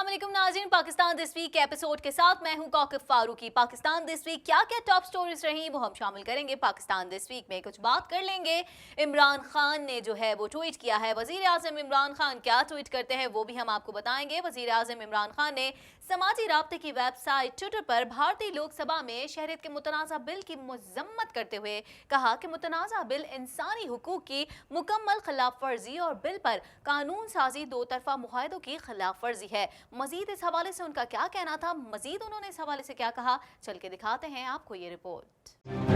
अस्सलामुअलैकुम नाज़रीन, Pakistan this week के एपिसोड के साथ मैं हूं कौकब फारूकी। पाकिस्तान दिस वीक क्या क्या टॉप स्टोरीज रही वो हम शामिल करेंगे। पाकिस्तान दिस वीक में कुछ बात कर लेंगे। इमरान खान ने जो है वो ट्वीट किया है। वजीर आज़म इमरान खान क्या ट्वीट करते हैं वो भी हम आपको बताएंगे। वजीर आज़म इमरान खान ने समाजी राब्ते की वेबसाइट ट्विटर पर भारतीय लोकसभा में शहरियत के मुतनाज़ा बिल की मजम्मत करते हुए कहा कि मुतनाज़ा बिल इंसानी हुकूक की मुकम्मल खिलाफ वर्जी और बिल पर कानून साजी दो तरफा मुआहदों की खिलाफ वर्जी है। मजीद इस हवाले से उनका क्या कहना था, मजीद उन्होंने इस हवाले से क्या कहा, चल के दिखाते हैं आपको ये रिपोर्ट।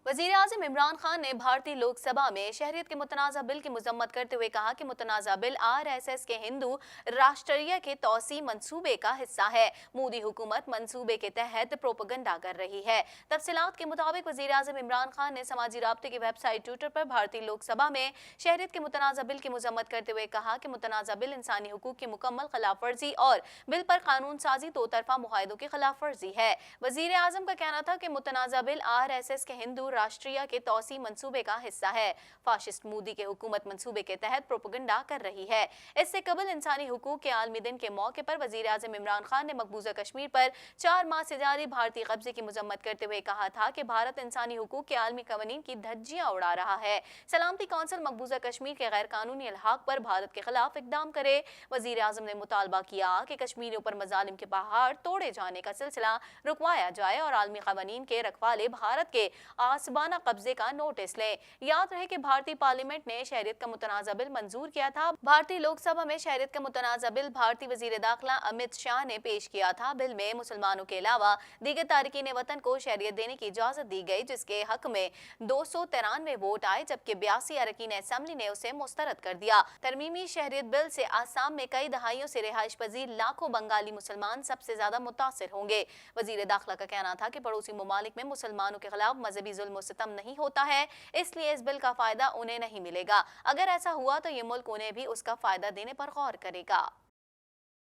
वज़ीर-ए-आज़म इमरान खान ने भारतीय लोकसभा में शहरियत के मुतनाज़ा बिल की मजम्मत करते हुए कहा कि मुतनाज़ा बिल RSS के हिंदू राष्ट्रीय के तौसी मंसूबे का हिस्सा है। मोदी हुकूमत मंसूबे के तहत प्रोपेगेंडा कर रही है। तफसीलात के मुताबिक वज़ीर-ए-आज़म इमरान खान ने समाजी राब्ते की वेबसाइट ट्विटर पर भारतीय लोकसभा में शहरियत के मुतनाज़ा बिल की मजम्मत करते हुए कहा कि मुतनाज़ा बिल इंसानी हुकूक की मुकम्मल खिलाफ वर्जी और बिल पर कानून साजी दो तरफा मुआहदों की खिलाफ वर्जी है। वज़ीर-ए-आज़म का कहना था कि मुतनाज़ा बिल RSS के हिंदू राष्ट्रीय के तौसी मंसूबे का हिस्सा है। फाशिस्ट मोदी के हुकूमत मंसूबे के तहत प्रोपेगेंडा कर रही है। इससे कबल इंसानी हुकूक के आलमी दिन के मौके पर वजीर आज़म इमरान खान ने मकबूजा कश्मीर पर 4 माह से जारी भारतीय कब्जे की मजम्मत करते हुए कहा था कि भारत इंसानी हुकूक के आलमी कवानीन की धज्जियां उड़ा रहा है। सलामती कौंसिल मकबूजा कश्मीर के गैर कानूनी इल्हाक पर भारत के खिलाफ इकदाम करे। वजीर आज़म ने मुतालबा किया कि कश्मीरियों पर मजालिम के पहाड़ तोड़े जाने का सिलसिला रुकवाया जाए और आलमी कवानीन के रखवाले भारत के आसबाना कब्जे का नोटिस लें। याद रहे कि भारतीय पार्लियामेंट ने शहरियत का मुतनाज़ा बिल मंजूर किया था। भारतीय लोकसभा में शहरियत का मुतनाज़ा बिल भारतीय वजीर दाखिला अमित शाह ने पेश किया था। बिल में मुसलमानों के अलावा दीगर तारिकीन वतन को शहरियत देने की इजाजत दी गई, जिसके हक में 293 वोट आए, जबकि 82 अरकान असेंबली ने उसे मुस्तरद कर दिया। तरमीमी शहरियत बिल से आसाम में कई दहाइयों से रिहाइश पजीर लाखों बंगाली मुसलमान सबसे ज्यादा मुतासिर होंगे। वजीर दाखिला का कहना था कि पड़ोसी ममालिक में मुसलमानों के खिलाफ मजहबी जुल्म सितम नहीं होता है, इसलिए इस बिल का फायदा उन्हें नहीं मिलेगा। अगर ऐसा हुआ तो ये मुल्क उन्हें भी उसका फायदा देने पर गौर करेगा।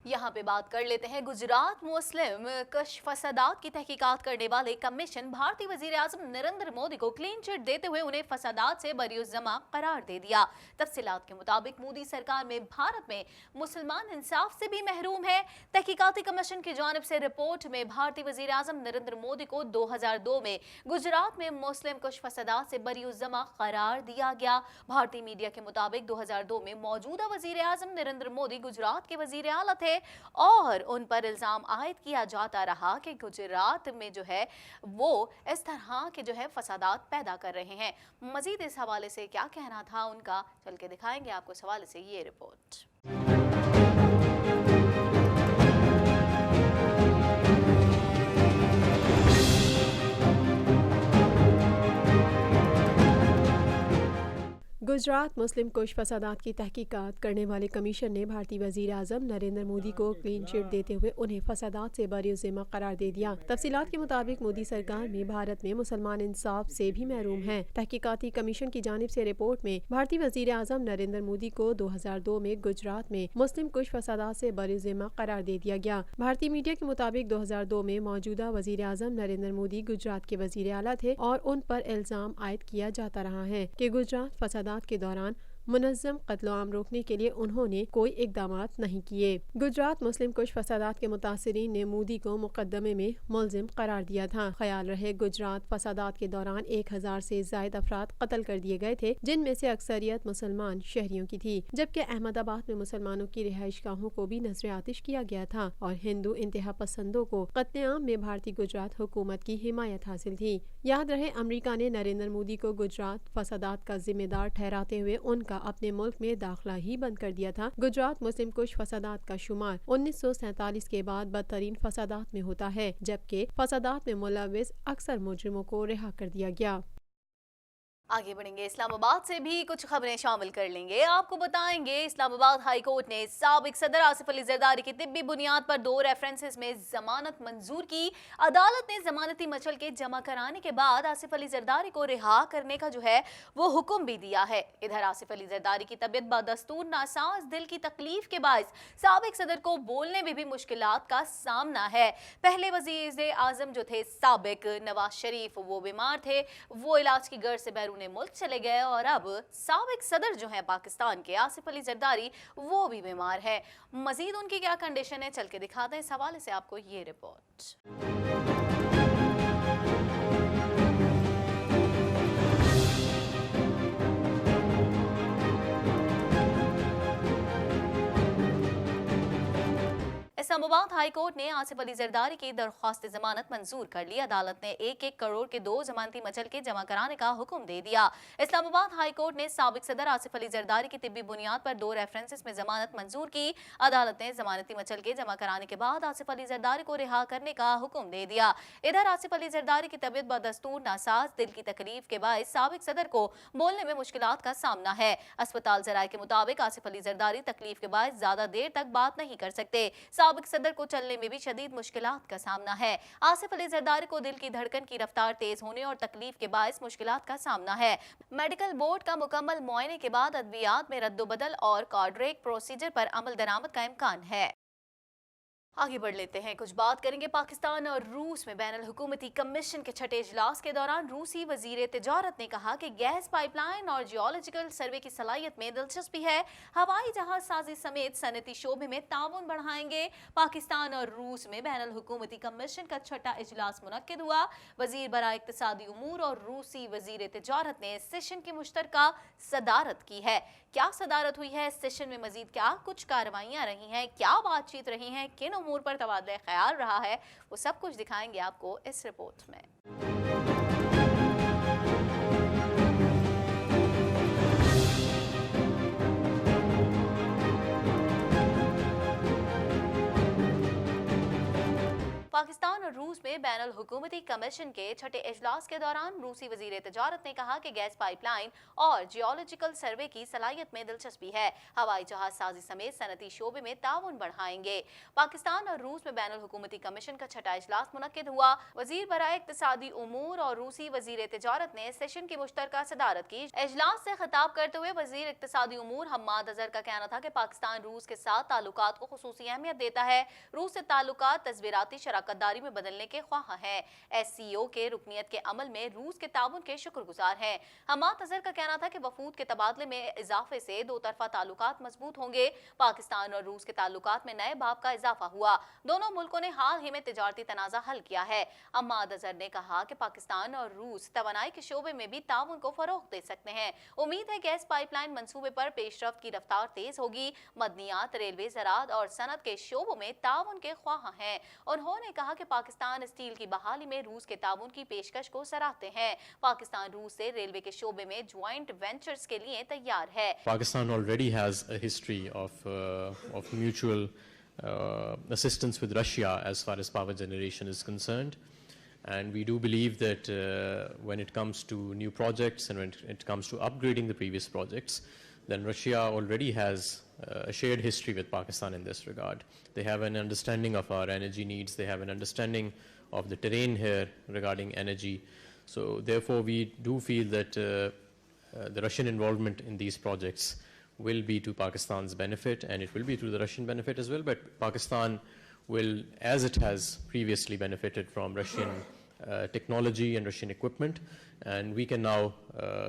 यहाँ पे बात कर लेते हैं गुजरात मुस्लिम कश फसादात की तहकीकात करने वाले कमीशन भारतीय वजीर आज़म नरेंद्र मोदी को क्लीन चिट देते हुए उन्हें फसादात से बरीउज़्ज़मा करार दे दिया। तफसीलात के मुताबिक मोदी सरकार में भारत में मुसलमान इंसाफ से भी महरूम है। तहकीकाती कमीशन की जानिब से रिपोर्ट में भारतीय वजीर आज़म नरेंद्र मोदी को 2002 में गुजरात में मुस्लिम कुछ फसादात से बरीउज़्ज़मा करार दिया गया। भारतीय मीडिया के मुताबिक 2002 में मौजूदा वजीर आज़म नरेंद्र मोदी गुजरात के वजीर आला थे और उन पर इल्जाम आयद किया जाता रहा कि गुजरात में जो है वो इस तरह के जो है फसादात पैदा कर रहे हैं। मजीद इस हवाले से क्या कहना था उनका, चल के दिखाएंगे आपको इस हवाले से ये रिपोर्ट। गुजरात मुस्लिम कुश फसादात की तहकीकात करने वाले कमीशन ने भारतीय वजीर आज़म नरेंद्र मोदी को क्लीन चिट देते हुए उन्हें फसादात से बरीउज़्ज़मा करार दे दिया। तफसीलात के मुताबिक मोदी सरकार में भारत में मुसलमान इंसाफ से भी महरूम हैं। तहकीकाती कमीशन की जानिब से रिपोर्ट में भारतीय वजीर आज़म नरेंद्र मोदी को 2002 में गुजरात में मुस्लिम कुश फसादात से बरीउज़्ज़मा करार दे दिया गया। भारतीय मीडिया के मुताबिक 2002 में मौजूदा वजीर आज़म नरेंद्र मोदी गुजरात के वजीर आला थे और उन पर इल्जाम आयद किया जाता रहा है कि गुजरात फसादात के दौरान मुनज़्ज़म कत्ल-ए-आम रोकने के लिए उन्होंने कोई इक़दामात नहीं किए। गुजरात मुस्लिम कुश फसादात के मुतासिरीन ने मोदी को मुकदमे में मुल्ज़िम करार दिया था। ख्याल रहे गुजरात फसादात के दौरान 1000 से ज़ायद अफराद कत्ल कर दिए गए थे, जिनमें से अक्सरियत मुसलमान शहरियों की थी, जबकि अहमदाबाद में मुसलमानों की रिहाइश गाहों को भी नजर आतिश किया गया था और हिंदू इंतहा पसंदों को कत्ल-ए-आम में भारतीय गुजरात हुकूमत की हिमायत हासिल थी। याद रहे अमरीका ने नरेंद्र मोदी को गुजरात फसादात का जिम्मेदार ठहराते हुए उनका अपने मुल्क में दाखिला ही बंद कर दिया था। गुजरात मुस्लिम कुश फसादात का शुमार 1947 के बाद बदतरीन फसादात में होता है, जबकि फसादात में मुलव्विस अक्सर मुजरिमों को रिहा कर दिया गया। आगे बढ़ेंगे, इस्लामाबाद से भी कुछ खबरें शामिल कर लेंगे। आपको बताएंगे इस्लामाबाद हाई कोर्ट ने साबिक सदर आसिफ अली जरदारी की तिब्बी बुनियाद पर 2 रेफरेंसेस में जमानत मंजूर की। अदालत ने जमानती मचल के जमा कराने के बाद आसिफ अली जरदारी को रिहा करने का जो है वो हुक्म भी दिया है। इधर आसिफ अली जरदारी की तबीयत बदस्तूर नासाज दिल की तकलीफ के बायस साबिक सदर को बोलने में भी मुश्किलात का सामना है। पहले वजीर आजम जो थे साबिक नवाज शरीफ, वो बीमार थे, वो इलाज की गर्ज से बैरून मुल्क चले गए और अब साबिक सदर जो है पाकिस्तान के आसिफ अली जरदारी वो भी बीमार है। मजीद उनकी क्या कंडीशन है, चल के दिखाते हैं। इस हवाले से आपको ये रिपोर्ट। इस्लामाबाद हाई कोर्ट ने आसिफ अली जरदारी की दरख्वास्त जमानत मंजूर कर ली। अदालत ने 1-1 करोड़ के 2 जमानती मचल के जमा कराने का हुक्म दे दिया। इस्लामाबाद हाई कोर्ट ने साबिक सदर आसिफ अली जरदारी की तिब्बी बुनियाद पर 2 रेफरेंसेस में जमानत मंजूर की। अदालत ने जमानती मचल के जमा कराने के बाद आसिफ अली जरदारी को रिहा करने का हुक्म दे दिया। इधर आसिफ अली जरदारी की तबीयत बदस्तूर नासाज दिल की तकलीफ के बायस साबिक सदर को बोलने में मुश्किलात का सामना है। अस्पताल जराये के मुताबिक आसिफ अली जरदारी तकलीफ के बायस ज्यादा देर तक बात नहीं कर सकते। साबिक सदर को चलने में भी शदीद मुश्किलात का सामना है। आसिफ अली जरदारी को दिल की धड़कन की रफ्तार तेज होने और तकलीफ के बायस मुश्किलात का सामना है। मेडिकल बोर्ड का मुकम्मल मुआयने के बाद अद्वियात में रद्दोबदल और कार्डियक प्रोसीजर पर अमल दरामद का इम्कान है। आगे बढ़ लेते हैं, कुछ बात करेंगे पाकिस्तान और रूस में बैनुल हुकूमती कमीशन के छठे इजलास के दौरान रूसी वजीर तिजारत ने कहा कि गैस पाइपलाइन और जियोलॉजिकल सर्वे की सलाहियत में दिलचस्पी है, हवाई जहाज साजी समेत सनती शोबे में ताउन बढ़ाएंगे। पाकिस्तान और रूस में बैनुल हुकूमती कमीशन का छठा इजलास मुनक्किद हुआ। वजीर बराए इक्तिसादी उमूर और रूसी वजीर तिजारत ने इस सेशन की मुश्तरका सदारत की है। क्या सदारत हुई है इस सेशन में, मजीद क्या कुछ कार्रवाइयाँ रही हैं, क्या बातचीत रही हैं, किन उमूर पर तबादला ख्याल रहा है, वो सब कुछ दिखाएंगे आपको इस रिपोर्ट में। पाकिस्तान और रूस में बैनुल हुकूमती कमीशन के छठे इजलास के दौरान रूसी वजीर तिजारत ने कहा कि गैस पाइपलाइन और जियोलॉजिकल सर्वे की सलाहियत में दिलचस्पी है, हवाई जहाज साजी समेत सनती शोबे में ताउन बढ़ाएंगे। पाकिस्तान और रूस में बैनुल हुकूमती कमीशन का छठा इजलास मुनक्किद हुआ। वजीर बराए इक्तिसादी उमूर और रूसी वजीर तिजारत ने सेशन की मुश्तरका सदारत की। इजलास से खिताब करते हुए वजीर इक्तिसादी उमूर हम्माद अजहर का कहना था कि पाकिस्तान रूस के साथ ताल्लुकात को खुसूसी अहमियत देता है। रूस से ताल्लुकात तस्वीराती शराकतदारी में बदलने के ख्वाह हैं। SCO के रुकनियत के अमल में रूस के ताउन के शुक्रगुजार हैं। हम्माद अजहर का कहना था कि वफूद के तबादले में इजाफे से दो तरफा ताल्लुकात मजबूत होंगे। पाकिस्तान और रूस के ताल्लुकात में नए बाब का इजाफा हुआ। दोनों मुल्कों ने हाल ही में तिजारती तनाज़ा हल किया है। हम्माद अजहर ने कहा कि पाकिस्तान और रूस तवानाई के शोबे में भी ताउन को फरोग दे सकते हैं। उम्मीद है गैस पाइपलाइन मंसूबे पर पेशरफ्त की रफ्तार तेज होगी। मदनियात, रेलवे, ज़राअत और सनत के शोबों में ताउन के ख्वाह हैं। उन्होंने कहा कि पाकिस्तान स्टील की बहाली में रूस के ताउन की पेशकश को सराहते हैं। पाकिस्तान रूस से रेलवे के शोबे में ज्वाइंट वेंचर्स के लिए तैयार है। Pakistan already has a history of mutual assistance with Russia as far as power generation is concerned, and we do believe that when it comes to new projects and when it comes to upgrading the previous projects, then Russia already has a shared history with Pakistan in this regard. They have an understanding of our energy needs, they have an understanding of the terrain here regarding energy. So therefore we do feel that the Russian involvement in these projects will be to Pakistan's benefit, and it will be to the Russian benefit as well, but Pakistan will, as it has previously benefited from Russian technology and Russian equipment, and we can now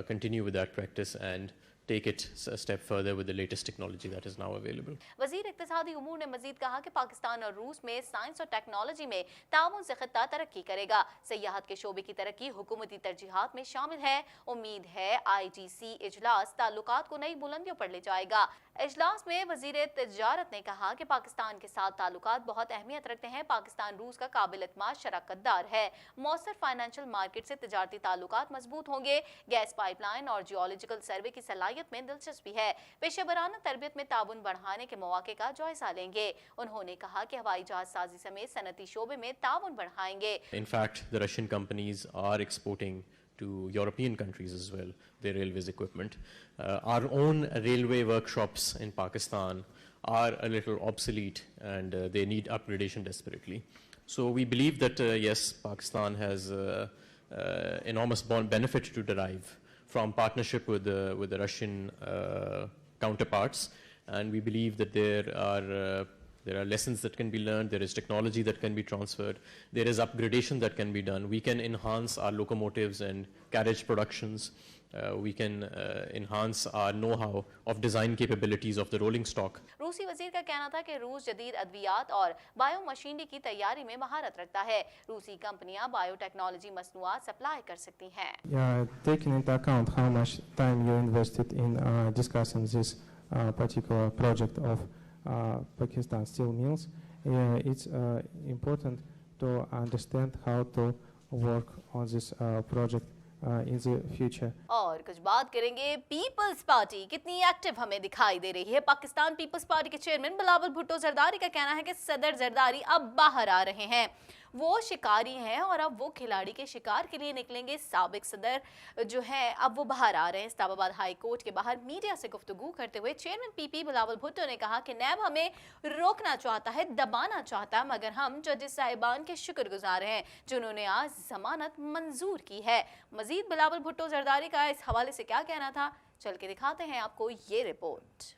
continue with that practice and take it a step further with the latest technology that is now available. वजीर इक्तिसादी उमूर ने मजीद कहा कि पाकिस्तान और रूस में science और technology में ताउन से खित्ता तरक्की करेगा। सयाहत के शोबे की तरक्की हुकूमती तरजीहात में शामिल है। उम्मीद है IGC इजलास ताल्लुकात को नई बुलंदियों पर ले जाएगा। इजलास में वजीर तिजारत ने कहा कि पाकिस्तान के साथ ताल्लुकात बहुत अहमियत रखते हैं। पाकिस्तान रूस का काबिल एतमाद शराकतदार है। मौसर फाइनेंशियल मार्केट से तिजारती ताल्लुकात मजबूत होंगे। गैस पाइपलाइन और जियोलॉजिकल सर्वे की सलाहियत में दिलचस्पी है। पेशेवराना तरबियत में ताउन बढ़ाने के मौके का जायजा लेंगे। उन्होंने कहा कि हवाई जहाज साजी समेत सनती शोबे में ताउन बढ़ाएंगे। In fact, the Russian companies are exporting to European countries as well, their railways equipment. Our own railway workshops in Pakistan are a little obsolete and they need upgradation desperately. So we believe that, yes, Pakistan has enormous benefit to derive from partnership with the Russian counterparts, and we believe that there are lessons that can be learned, there is technology that can be transferred, there is upgradation that can be done. We can enhance our locomotives and carriage productions. We can enhance our know-how of design capabilities of the rolling stock. रूसी वजीर का कहना था कि रूस जदीद अद्वियात और bio machinery की तैयारी में महारत रखता है। रूसी कंपनियां बायोटेक्नोलॉजी मसनूआत सप्लाई कर सकती हैं। Taking into account how much time you invested in discussing this particular project of Pakistan steel mills, it's important to understand how to work on this project in the future. और कुछ बात करेंगे peoples party कितनी active हमें दिखाई दे रही है। Pakistan peoples party के चेयरमैन बिलावल भुट्टो जरदारी का कहना है कि सदर जरदारी अब बाहर आ रहे हैं, वो शिकारी हैं और अब वो खिलाड़ी के शिकार के लिए निकलेंगे। साबिक सदर जो हैं अब वो बाहर आ रहे हैं। इस्लामाबाद हाई कोर्ट के बाहर मीडिया से गुफ्तगू करते हुए चेयरमैन पीपी बिलावल भुट्टो ने कहा कि नैब हमें रोकना चाहता है, दबाना चाहता है, मगर हम जजेस साहिबान के शुक्रगुजार हैं जिन्होंने आज जमानत मंजूर की है। मजीद बिलावल भुट्टो जरदारी का इस हवाले से क्या कहना था, चल के दिखाते हैं आपको ये रिपोर्ट।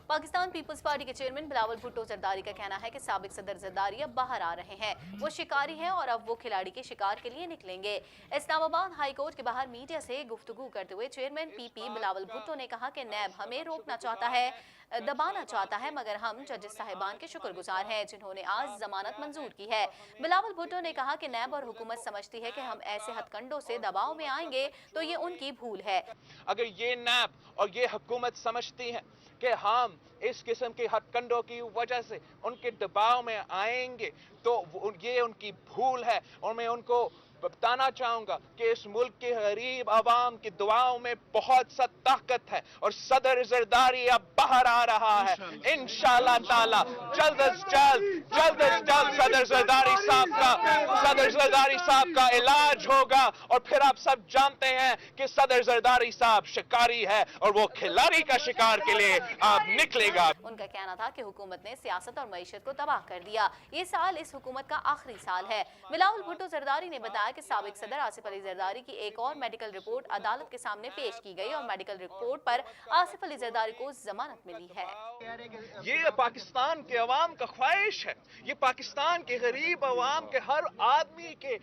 पाकिस्तान पीपल्स पार्टी के चेयरमैन बिलावल भुट्टो जरदारी का कहना है कि साबिक सदर जरदारी अब बाहर आ रहे हैं, वो शिकारी हैं और अब वो खिलाड़ी के शिकार के लिए निकलेंगे। इस्लामाबाद हाई कोर्ट के बाहर मीडिया से गुफ्तगू करते हुए चेयरमैन पीपी बिलावल भुट्टो ने कहा कि नैब हमें रोकना चाहता है, दबाना चाहता है, मगर हम जजेस साहिबान के शुक्रगुजार हैं जिन्होंने आज जमानत मंजूर की है। बिलावल भुट्टो ने कहा कि नैब और हुकूमत समझती है कि हम ऐसे हथकंडों से दबाव में आएंगे तो ये उनकी भूल है। अगर ये नैब और ये हुकूमत समझती है कि हम इस किस्म के हथकंडों की वजह से उनके दबाव में आएंगे तो ये उनकी भूल है। और मैं उनको बताना चाहूंगा कि इस मुल्क के गरीब आवाम की दुआओं में बहुत सा ताकत है और सदर जरदारी अब बाहर आ रहा है। इंशाअल्लाह ताला जल्द अज जल्द सदर जरदारी साहब का इलाज होगा और फिर आप सब जानते हैं कि सदर जरदारी साहब शिकारी है और वो खिलाड़ी का शिकार के लिए अब निकलेगा। उनका कहना था कि हुकूमत ने सियासत और मईशत को तबाह कर दिया, ये साल इस हुकूमत का आखिरी साल है। बिलावल भुट्टो जरदारी ने बताया कि साबिक सदर आसिफ अली जरदारी की एक और मेडिकल रिपोर्ट अदालत के सामने पेश की गई और मेडिकल रिपोर्ट पर आसिफ अली जरदारी को जमानत मिली है। ये पाकिस्तान के अवाम का ख्वाहिश है, ये पाकिस्तान के गरीब अवाम के हर आदमी के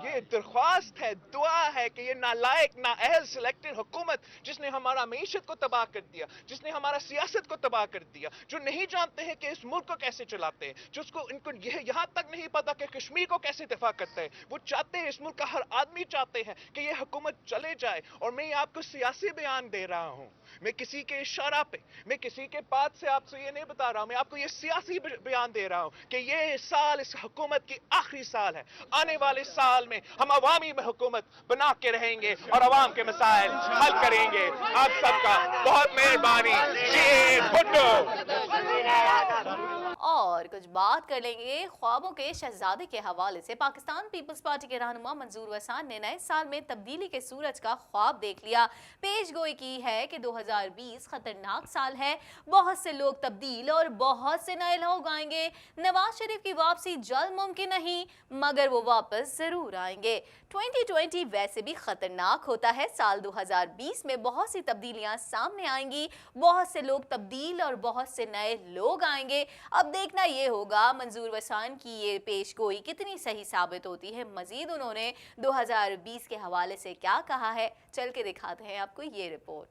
ये दरख्वास्त है, दुआ है कि ये नालायक नाअहल सिलेक्टेड हुकूमत जिसने हमारा मईशत को तबाह कर दिया, जिसने हमारा सियासत को तबाह कर दिया, जो नहीं जानते हैं कि इस मुल्क को कैसे चलाते हैं, जिसको इनको यहाँ तक नहीं पता कि कश्मीर को कैसे दिफा करते हैं, वो चाहते हैं, इस मुल्क का हर आदमी चाहते हैं कि ये हुकूमत चले जाए। और मैं आपको सियासी बयान दे रहा हूँ, मैं किसी के इशारा पे, मैं किसी के बात से आपसे ये नहीं बता रहा हूँ, मैं आपको ये सियासी बयान दे रहा हूँ कि ये साल इस हुकूमत की आखिरी साल है। आने वाले साल में हम अवामी में हुकूमत बना के रहेंगे और अवाम के मसाइल हल करेंगे। आप सबका बहुत मेहरबानी। जी भुट्टो। और कुछ बात कर लेंगे ख्वाबों के शहजादे के हवाले से। पाकिस्तान पीपल्स पार्टी के रहनुमा मंजूर वसान ने नए साल में तब्दीली के सूरज का ख्वाब देख लिया। पेशगोई की है कि 2020 खतरनाक साल है, बहुत से लोग तब्दील और बहुत से नए लोग आएंगे। नवाज शरीफ की वापसी जल्द मुमकिन नहीं, मगर वो वापस जरूर आएंगे। 2020 वैसे भी खतरनाक होता है। साल 2020 में बहुत सी तब्दीलियां सामने आएंगी, बहुत से लोग तब्दील और बहुत से नए लोग आएंगे। अब देखना ये होगा मंजूर वसान की ये पेशगोई कितनी सही साबित होती है। मजीद उन्होंने 2020 के हवाले से क्या कहा है, चल के दिखाते हैं आपको ये रिपोर्ट।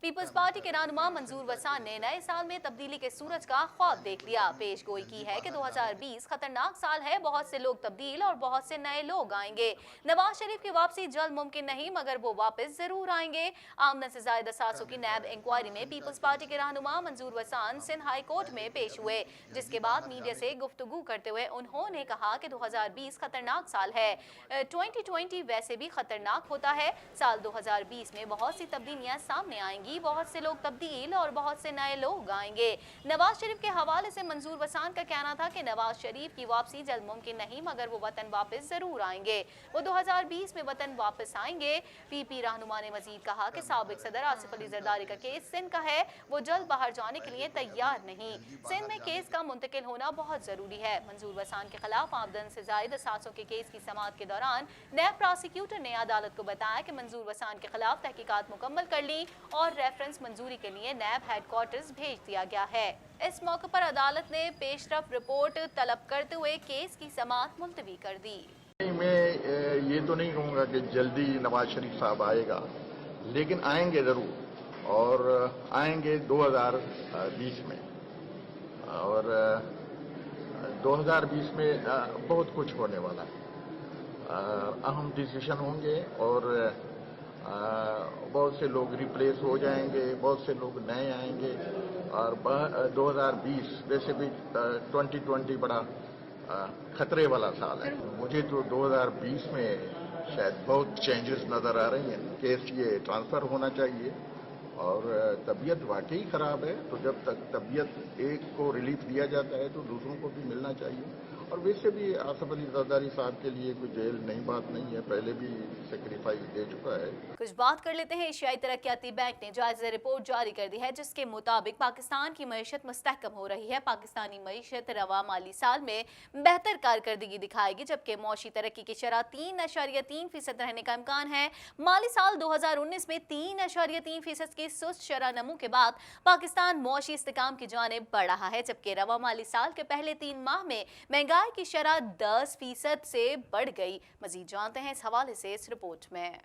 पीपल्स पार्टी पार्टी के रहनुमा मंजूर वसान ने नए साल में तब्दीली के सूरज का ख्वाब देख लिया। पेश गोई की है कि 2020 खतरनाक साल है, बहुत से लोग तब्दील और बहुत से नए लोग आएंगे। नवाज शरीफ की वापसी जल्द मुमकिन नहीं, मगर वो वापस जरूर आएंगे। आमदन से ज्यादा असासों की नैब इंक्वायरी में पीपल्स पार्टी के रहनुमा मंजूर वसान सिंध हाई कोर्ट में पेश हुए, जिसके बाद मीडिया से गुफ्तगू करते हुए उन्होंने कहा कि 2020 खतरनाक साल है। 2020 वैसे भी खतरनाक होता है। साल 2020 में बहुत सी तब्दीलियां सामने आएंगी, बहुत से लोग तब्दील और बहुत से नए लोग आएंगे। नवाज शरीफ के हवाले से मंजूर वसान का कहना था कि नवाज शरीफ की वापसी जल्द मुमकिन नहीं, मगर वो वतन वापस जरूर आएंगे। वो 2020 में वतन वापस आएंगे। पीपी रहनुमा ने मजीद कहा कि साबिक सदर आसिफ अली जरदारी का केस सिंध का है, वो जल्द बाहर जाने के लिए तैयार नहीं। सिंध में केस का मुंतकिल होना बहुत जरूरी है। मंजूर वसान के खिलाफ आमदन से ज्यादा असासों के केस की समाअत के दौरान नैब प्रोसिक्यूटर ने अदालत को बताया कि मंजूर वसान के खिलाफ तहकीकात मुकम्मल कर ली और रेफरेंस मंजूरी के लिए नैब हेडक्वार्टर्स भेज दिया गया है। इस मौके पर अदालत ने पेशरफ रिपोर्ट तलब करते हुए केस की समाअत मुलतवी कर दी। मैं ये तो नहीं कहूँगा कि जल्दी नवाज शरीफ साहब आएगा, लेकिन आएंगे ज़रूर और आएंगे 2020 में। और 2020 में बहुत कुछ होने वाला है, अहम डिसीजन होंगे और बहुत से लोग रिप्लेस हो जाएंगे, बहुत से लोग नए आएंगे। और 2020 वैसे भी 2020 बड़ा खतरे वाला साल है। मुझे तो 2020 में शायद बहुत चेंजेस नज़र आ रही हैं। केस ये ट्रांसफ़र होना चाहिए और तबीयत वाकई ख़राब है, तो जब तक तबीयत एक को रिलीफ दिया जाता है तो दूसरों को भी मिलना चाहिए। और वैसे भी आसिफ अली जरदारी साहब के लिए कोई जेल नई बात नहीं है, पहले भी सेक्रीफाइस दे चुका है। कुछ बात कर लेते हैं। एशियाई तरक्याती बैंक ने जायजा रिपोर्ट जारी कर दी है, जिसके मुताबिक पाकिस्तान की मईशत मुस्तहकम हो रही है। पाकिस्तानी मईशत रवा माली साल में बेहतर कारकर्दगी दिखाएगी, जबकि मौशी तरक्की की शरह 3.3% रहने का इम्कान है। माली साल 2019 में 3.3% की सुस्त शरह नमू के बाद पाकिस्तान मौशी इस्तेकाम की जानिब बढ़ रहा है, जबकि रवा माली साल के पहले 3 माह में महंगाई की शरह 10% से बढ़ गई। मजीद जानते हैं इस हवाले से इस रिपोर्ट में।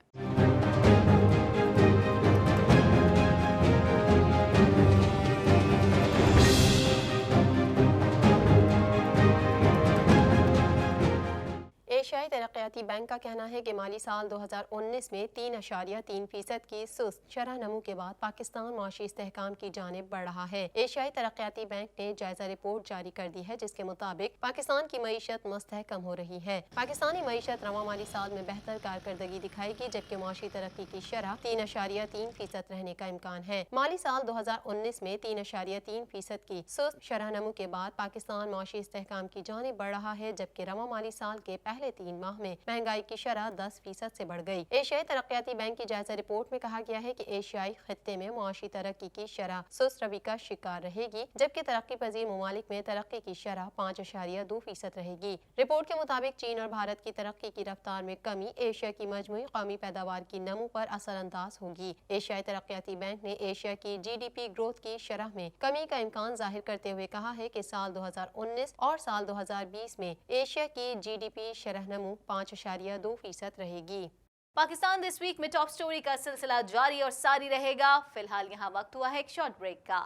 एशियाई तरक्याती बैंक का कहना है कि माली साल 2019 में 3.3% की सुस्त शरह नमू के बाद पाकिस्तान माशी इस्तेहकाम की जानिब बढ़ रहा है। एशियाई तरक्याती बैंक ने जायजा रिपोर्ट जारी कर दी है, जिसके मुताबिक पाकिस्तान की मईशत मुस्तहकम हो रही है। पाकिस्तानी मईशत रवा माली साल में बेहतर कारकर्दगी दिखाएगी, जबकि माशी तरक्की की शरह 3.3% रहने का इम्कान है। माली साल 2019 में 3.3% की सुस्त शरह नमू के बाद पाकिस्तान माशी इस्तेहकाम की जानिब बढ़ रहा है, जबकि रवा माली साल के पहले 3 माह में महंगाई की शरह 10% से बढ़ गई। एशियाई तरक्याती बैंक की जायजा रिपोर्ट में कहा गया है कि एशियाई खित्ते में मुआशी तरक्की की शरह सुस्त रवि का शिकार रहेगी, जबकि तरक्की पजीर ममालिक में तरक्की की शरह 5.2% रहेगी। रिपोर्ट के मुताबिक चीन और भारत की तरक्की की रफ्तार में कमी एशिया की मजमूई कौमी पैदावार की नमू पर असरअंदाज होगी। एशियाई तरक्याती बैंक ने एशिया की GDP ग्रोथ की शरह में कमी का इम्कान जाहिर करते हुए कहा है कि साल 2019 और साल 2020 में एशिया की GDP शरह नमू 5.2% रहेगी। पाकिस्तान दिस वीक में टॉप स्टोरी का सिलसिला जारी और सारी रहेगा। फिलहाल यहाँ वक्त हुआ है एक शॉर्ट ब्रेक का।